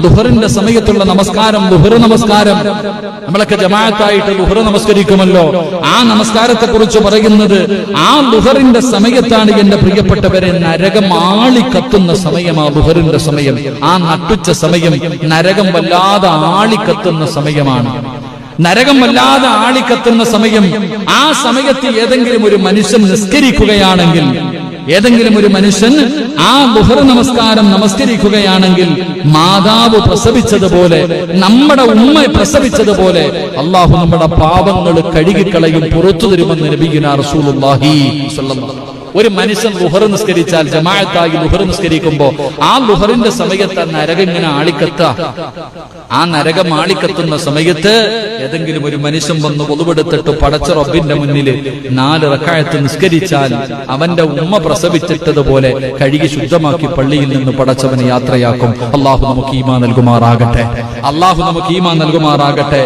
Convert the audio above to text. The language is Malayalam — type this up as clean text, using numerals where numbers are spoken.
ളുഹറിന്റെ സമയത്തുള്ള നമസ്കാരം, ളുഹർ നമസ്കാരം. നമ്മളൊക്കെ ജമാഅത്തായിട്ട് ളുഹർ നമസ്കരിക്കുമല്ലോ. ആ നമസ്കാരത്തെ കുറിച്ച് പറയുന്നത് ആ ളുഹറിന്റെ സമയത്താണ് എന്റെ പ്രിയപ്പെട്ടവരെ. നരകം ആളിക്കത്തുന്ന സമയമാ ളുഹറിന്റെ സമയം. ആ നട്ടുച്ച സമയം നരകം വല്ലാതെ ആളിക്കത്തുന്ന സമയമാണ്. നരകം വല്ലാതെ ആളിക്കത്തുന്ന സമയം. ആ സമയത്ത് ഏതെങ്കിലും ഒരു മനുഷ്യൻ നിസ്കരിക്കുകയാണെങ്കിൽ, ഏതെങ്കിലും ഒരു മനുഷ്യൻ ആ ളുഹർ നമസ്കാരം നമസ്കരിക്കുകയാണെങ്കിൽ, മാതാവ് പ്രസവിച്ചതുപോലെ, നമ്മുടെ ഉമ്മ പ്രസവിച്ചതുപോലെ അള്ളാഹു നമ്മുടെ പാപങ്ങൾ കഴുകിക്കളയും, പുറത്തു തരുമെന്ന് നബിയുനാ റസൂലുള്ളാഹി സ്വല്ലല്ലാഹു അലൈഹി വസല്ലം. ഒരു മനുഷ്യൻ ളുഹർ നിസ്കരിച്ചാൽ, ജമാഅത്തായി ളുഹർ നിസ്കരിക്കുമ്പോ ആ ളുഹറിന്റെ സമയത്ത് നരകം ഇങ്ങനെ ആളിക്കത്ത. ആ നരകം ആളിക്കത്തുന്ന സമയത്ത് ഏതെങ്കിലും ഒരു മനുഷ്യൻ വന്ന് വുളുവെടുത്തിട്ട് പടച്ച റബ്ബിന്റെ മുന്നിൽ 4 റക്അത്ത് നിസ്കരിച്ചാൽ അവന്റെ ഉമ്മ പ്രസവിച്ചിട്ടതുപോലെ കഴുകി ശുദ്ധമാക്കി പള്ളിയിൽ നിന്ന് പടച്ചവനെ യാത്രയാക്കും. അള്ളാഹു നമുക്ക് ഈമാൻ നൽകുമാറാകട്ടെ. അള്ളാഹു നമുക്ക് ഈമാൻ നൽകുമാറാകട്ടെ.